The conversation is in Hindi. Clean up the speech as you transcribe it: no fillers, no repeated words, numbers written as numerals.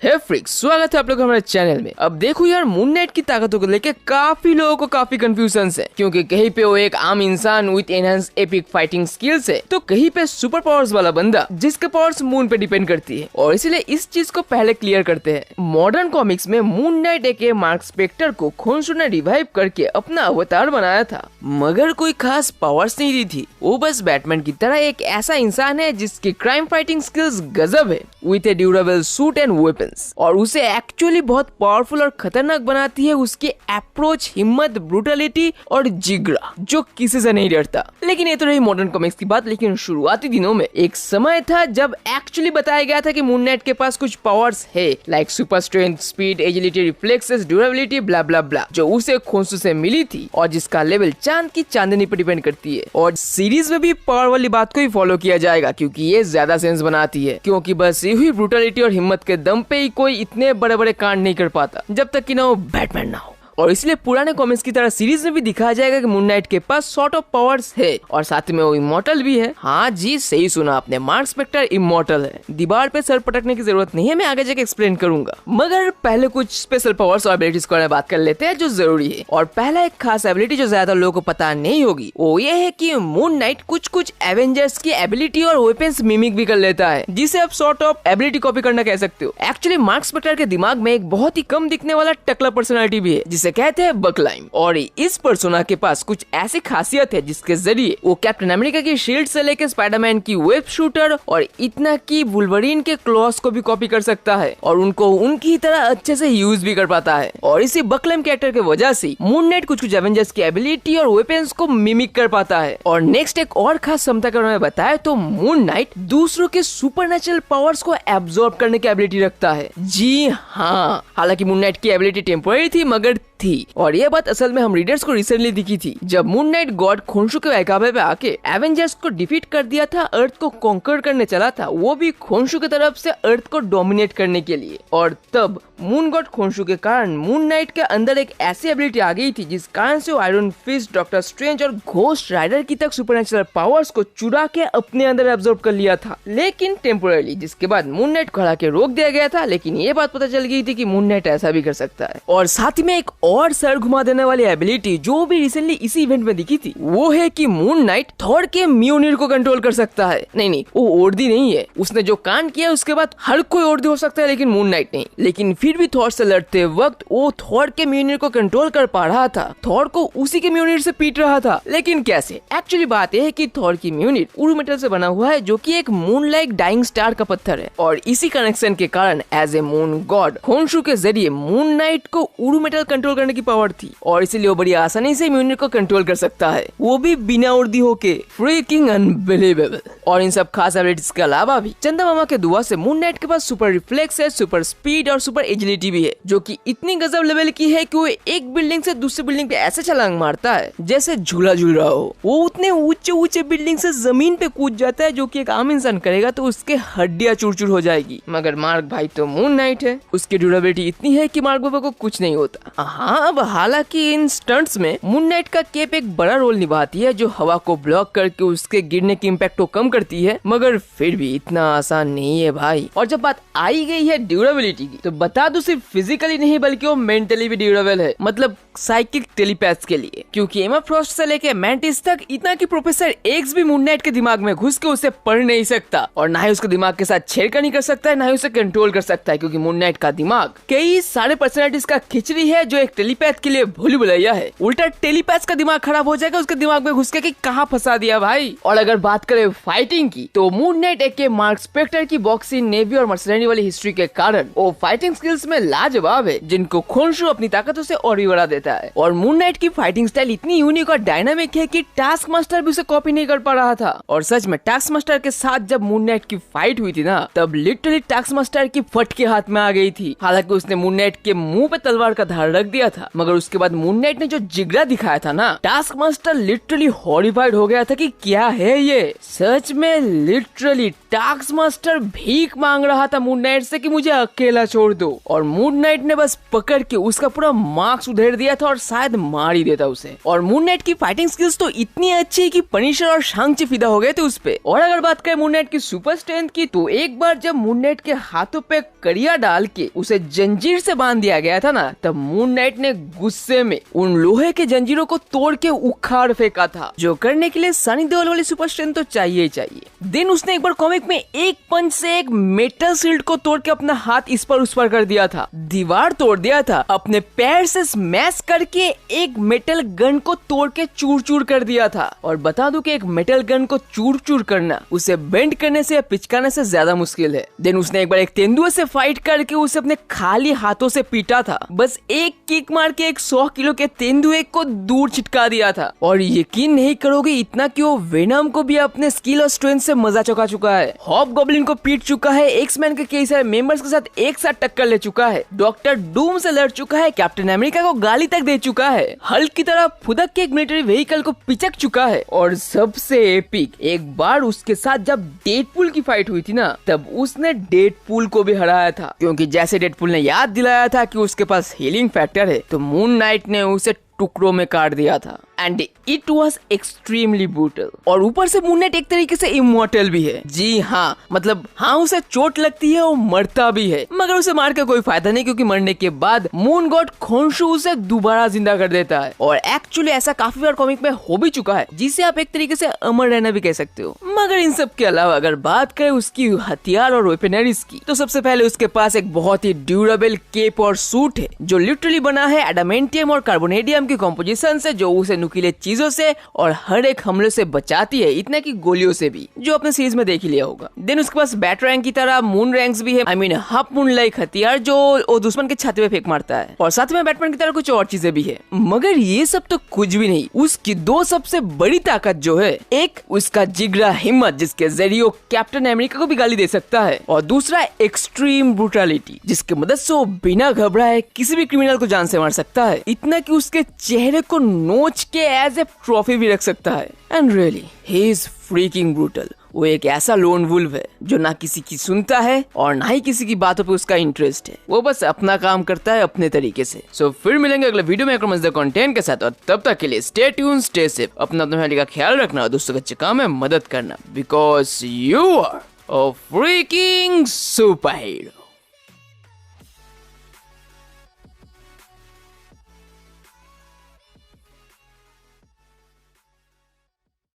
हे फ्रिक्स, स्वागत है आप लोग हमारे चैनल में। अब देखो यार, मून नाइट की ताकतों को लेके काफी लोगों को काफी कंफ्यूजन है, क्योंकि कहीं पे वो एक आम इंसान with enhance epic fighting skills है, तो कहीं पे सुपर पावर्स वाला बंदा जिसके पावर्स मून पे डिपेंड करती है। और इसीलिए इस चीज को पहले क्लियर करते हैं। मॉडर्न कॉमिक्स में मून नाइट एक मार्क स्पेक्टर को खोंसू ने रिवाइव करके अपना अवतार बनाया था, मगर कोई खास पावर्स नहीं दी थी। वो बस बैटमैन की तरह एक ऐसा इंसान है जिसकी क्राइम फाइटिंग स्किल्स गजब है, with A durable suit and weapons. और उसे एक्चुअली बहुत पावरफुल और खतरनाक बनाती है उसकी अप्रोच, हिम्मत, ब्रूटलिटी और जिगरा, जो किसी से नहीं डरता। लेकिन ये तो रही मॉडर्न कॉमिक्स की बात। लेकिन शुरुआती दिनों में एक समय था जब एक्चुअली बताया गया था कि मून नाइट के पास कुछ पावर्स है, like super strength, speed, agility, reflexes, durability, blah blah blah, जो उसे खोंसू से मिली थी और जिसका लेवल चांद की चांदनी पर डिपेंड करती है। और सीरीज में भी पावर वाली बात को ही फॉलो किया जाएगा, क्योंकि ये ज्यादा सेंस बनाती है, क्योंकि बस यही ब्रूटलिटी और हिम्मत के दम पे ही कोई इतने बड़े बड़े कांड नहीं कर पाता जब तक कि ना वो बैटमैन ना हो। और इसलिए पुराने कॉमिक्स की तरह सीरीज में भी दिखाया जाएगा कि मून नाइट के पास सॉर्ट ऑफ पावर्स है और साथ में वो इमॉर्टल भी है। हाँ जी, सही सुना आपने, मार्क स्पेक्टर इमॉर्टल है। दीवार पे सर पटकने की जरूरत नहीं है, मैं आगे जाके एक्सप्लेन करूंगा। मगर पहले कुछ स्पेशल पावर्स और एबिलिटीज के बारे में बात कर लेते हैं जो जरूरी है। और पहला एक खास एबिलिटी जो ज्यादा लोगों को पता नहीं होगी, वो ये है कि मून नाइट कुछ एवेंजर्स की एबिलिटी और वेपन्स मिमिक भी कर लेता है, जिसे आप सॉर्ट ऑफ एबिलिटी कॉपी करना कह सकते हो। एक्चुअली मार्क स्पेक्टर के दिमाग में एक बहुत ही कम दिखने वाला टकला पर्सनालिटी भी है, जिसे कहते हैं बकलाइम। और इस पर्सोना के पास कुछ ऐसी खासियत है जिसके जरिए वो कैप्टन अमेरिका की शील्ड से लेकर स्पाइडरमैन की वेब शूटर और इतना की वुल्वरीन के क्लॉस को भी कॉपी कर सकता है और उनको उनकी तरह अच्छे से यूज भी कर पाता है। और इसी बकलाइम कैरेक्टर की वजह से मून नाइट कुछ एवेंजर्स की एबिलिटी और वेपन्स को मिमिक कर पाता है। और नेक्स्ट एक और खास क्षमता के बारे में बताया तो मून नाइट दूसरों के सुपरनेचुरल पावर्स को एब्जॉर्ब करने की एबिलिटी रखता है। जी हाँ, हालांकि मून नाइट की एबिलिटी टेम्पररी थी, मगर थी। और ये बात असल में हम रीडर्स को रिसेंटली दिखी थी, जब मून नाइट गॉड खोंसू के वैकाबे पे आके एवेंजर्स को डिफीट कर दिया था, अर्थ को कॉन्कर करने चला था, वो भी खोंसू की तरफ से अर्थ को डोमिनेट करने के लिए। और तब मून गॉड खोंसू के कारण मून नाइट के अंदर एक ऐसी एबिलिटी आ गई थी जिस कारण से वो आयरन फिस्ट, डॉक्टर स्ट्रेंज और घोस्ट राइडर की तक सुपरनेचुरल पावर्स को चुरा के अपने अंदर एब्जॉर्ब कर लिया था, लेकिन टेम्पोरली, जिसके बाद मून नाइट को हरा के रोक दिया गया था। लेकिन ये बात पता चल गई थी कि मून नाइट ऐसा भी कर सकता है। और साथ ही में एक और सर घुमा देने वाली एबिलिटी जो भी रिसेंटली इसी इवेंट में दिखी थी, वो है कि मून नाइट थॉर के म्यूनिर को कंट्रोल कर सकता है। नहीं, वो ओर्दी नहीं है, उसने जो कांड किया उसके बाद हर कोई ओर्दी हो सकता है, लेकिन मून नाइट नहीं। लेकिन फिर भी थॉर से लड़ते वक्त वो थॉर के म्यूनिर को कंट्रोल कर पा रहा था, थॉर को उसी के म्यूनिर से पीट रहा था। लेकिन कैसे? एक्चुअली बात यह है कि थॉर की म्यूनिर उरु मेटल से बना हुआ है, जो कि एक मून लाइक डाइंग स्टार का पत्थर है। और इसी कनेक्शन के कारण एज ए मून गॉड खोंसू के जरिए मून नाइट को उरु मेटल कंट्रोल करने की पावर थी, और इसीलिए वो बड़ी आसानी से म्यूनिर को कंट्रोल कर सकता है, वो भी बिना उर्दी होके। Freaking unbelievable. और इन सब खास एबिलिटीज के अलावा भी चंदा मामा के दुआ से मून नाइट के पास सुपर रिफ्लेक्स है, सुपर स्पीड और सुपर एजिलिटी भी है, जो कि इतनी गजब लेवल की है कि वो एक बिल्डिंग से दूसरी बिल्डिंग पे ऐसे छलांग मारता है जैसे झूला झूल रहा हो। वो उतने ऊंचे बिल्डिंग से जमीन पे कूद जाता है, जो कि एक आम इंसान करेगा तो उसके हड्डियां चूर-चूर हो जाएगी। मगर मार्क भाई तो मून नाइट है, उसकी ड्यूरेबिलिटी इतनी है कि मार्क बाबा को कुछ नहीं होता। हाँ, अब हालांकि इन स्टंट्स में मून नाइट का केप एक बड़ा रोल निभाती है, जो हवा को ब्लॉक करके उसके गिरने के इम्पैक्ट को कम करती है, मगर फिर भी इतना आसान नहीं है भाई। और जब बात आई गई है ड्यूरेबिलिटी की, तो बता दो सिर्फ फिजिकली नहीं बल्कि वो मेंटली भी ड्यूरेबल है, मतलब साइकिक टेलीपैथ के लिए। क्योंकि एमा फ्रॉस्ट से लेके मैंटिस तक इतना कि प्रोफेसर एक्स भी मून नाइट के दिमाग में घुस के उसे पढ़ नहीं सकता, और ना ही उसके दिमाग के साथ छेड़खानी कर सकता है, ना ही उसे कंट्रोल कर सकता है, क्योंकि मून नाइट का दिमाग कई सारे पर्सनालिटीज का खिचड़ी है, जो एक टेलीपैथ के लिए भूल भुलैया है। उल्टा टेलीपैथ का दिमाग खराब हो जाएगा उसके दिमाग में घुस के कि कहाँ फंसा दिया भाई। और अगर बात करें फाइटिंग की, तो मून नाइट एक मार्क स्पेक्टर की बॉक्सिंग, नेवी और मर्सनरी वाली हिस्ट्री के कारण वो फाइटिंग स्किल्स में लाजवाब है, जिनको खोंसू अपनी ताकतों से और भी बढ़ा देता है। और मून नाइट की फाइटिंग स्टाइल इतनी यूनिक और डायनामिक है कि टास्क मास्टर भी उसे कॉपी नहीं कर पा रहा था। और सच में टास्क मास्टर के साथ जब मून नाइट की फाइट हुई थी ना, तब लिटरली टास्क मास्टर की फट के हाथ में आ गई थी। हालांकि उसने मून नाइट के मुंह पे तलवार का धार रख दिया दिया था। मगर उसके बाद मून नाइट ने जो जिगरा दिखाया था ना, टास्क मास्टर लिटरली हॉरिफाइड हो गया था कि क्या है ये। सच में लिटरली टास्क मास्टर भीख मांग रहा था मून नाइट से कि मुझे अकेला छोड़ दो, और मून नाइट ने बस पकड़ के उसका पूरा मार्क्स उधेड़ दिया था और शायद मार ही देता उसे। और मून नाइट की फाइटिंग स्किल्स तो इतनी अच्छी है कि पनिशर और शांग-ची फिदा हो गए थे उस पे। और अगर बात करें मून नाइट की सुपर स्ट्रेंथ की, तो एक बार जब मून नाइट के हाथों पे कड़िया डाल के उसे जंजीर से बांध दिया गया था ना, तब मून नाइट ने गुस्से में उन लोहे के जंजीरों को तोड़ के उखाड़ फेंका था, जो करने के लिए सनी देओल वाली सुपर स्ट्रेंथ तो चाहिए ही चाहिए। देन उसने एक बार कॉमिक में एक पंच से एक मेटल शील्ड को तोड़ के अपना हाथ इस पर उस पर कर दिया था, दीवार तोड़ दिया था, अपने पैर से स्मैश करके एक मेटल गन को तोड़ के चूर चूर कर दिया था। और बता दूं कि एक मेटल गन को चूर चूर करना उसे बेंड करने से या पिचकाने से ज्यादा मुश्किल है। देन उसने एक बार एक तेंदुए से फाइट करके उसे अपने खाली हाथों से पीटा था, बस एक किक मार के एक 100 किलो के तेंदुए को दूर छिटका दिया था। और यकीन नहीं करोगे इतना कि वो वेनम को भी अपने स्किल और स्ट्रेंथ से मजा चुका चुका है, हॉबगॉब्लिन को पीट चुका है, एक्स-मैन के कई सारे मेंबर्स के साथ एक साथ टक्कर ले चुका है, डॉक्टर डूम से लड़ चुका है, कैप्टन अमेरिका को गाली तक दे चुका है, हल्क की तरह फुदक के एक मिलिट्री व्हीकल को पिचक चुका है। और सबसे एपिक, एक बार उसके साथ जब डेडपूल की फाइट हुई थी ना, तब उसने डेडपूल को भी हराया था, क्योंकि जैसे डेडपूल ने याद दिलाया था कि उसके पास हीलिंग फैक्टर है, तो मून नाइट ने उसे टुकड़ों में काट दिया था। And it was extremely brutal. और ऊपर से मून नाइट एक तरीके से इमॉर्टल भी है। जी हाँ, मतलब हाँ उसे चोट लगती है और मरता भी है, मगर उसे मार के कोई फायदा नहीं, क्योंकि मरने के बाद मून गॉड खोंशु उसे दोबारा जिंदा कर देता है। और एक्चुअली ऐसा काफी बार कॉमिक में हो भी चुका है, जिसे आप एक तरीके से अमर रहना भी कह सकते हो। मगर इन सब के अलावा अगर बात करें उसकी हथियार और वेपनरीज की, तो सबसे पहले उसके पास एक बहुत ही ड्यूरेबल केप और सूट है, जो लिटरली बना है एडामेंटियम और कार्बोनेडियम की कॉम्पोजिशन से, जो उसे नुकीले चीजों से और हर एक हमले से बचाती है, इतने की गोलियों से भी, जो अपने सीरीज में देख ही लिया होगा। देन उसके पास बैट रैंक की तरह मून रैंक्स भी है, I mean half moon like हथियार जो वो दुश्मन के छाती में फेंक मारता है, और साथ में बैटमैन की तरह कुछ और चीजें भी है। मगर ये सब तो कुछ भी नहीं, उसकी दो सबसे बड़ी ताकत जो है, एक उसका जिगरा हिम्मत जिसके जरिए कैप्टन अमेरिका को भी गाली दे सकता है, और दूसरा एक्सट्रीम ब्रूटलिटी जिसकी मदद से वो बिना घबराए किसी भी क्रिमिनल को जान से मार सकता है, इतना कि उसके चेहरे को नोच के एज ए ट्रॉफी भी रख सकता है। And really he is freaking brutal. वो एक ऐसा लोन वुल्फ है जो ना किसी की सुनता है और ना ही किसी की बातों पे उसका इंटरेस्ट है, वो बस अपना काम करता है अपने तरीके से। सो फिर मिलेंगे अगले वीडियो में मजेदार कंटेंट के साथ, और तब तक के लिए स्टे ट्यून, स्टे सेफ, अपना फैमिली का ख्याल रखना और दोस्तों के अच्छे काम में मदद करना, because you are a freaking super hero.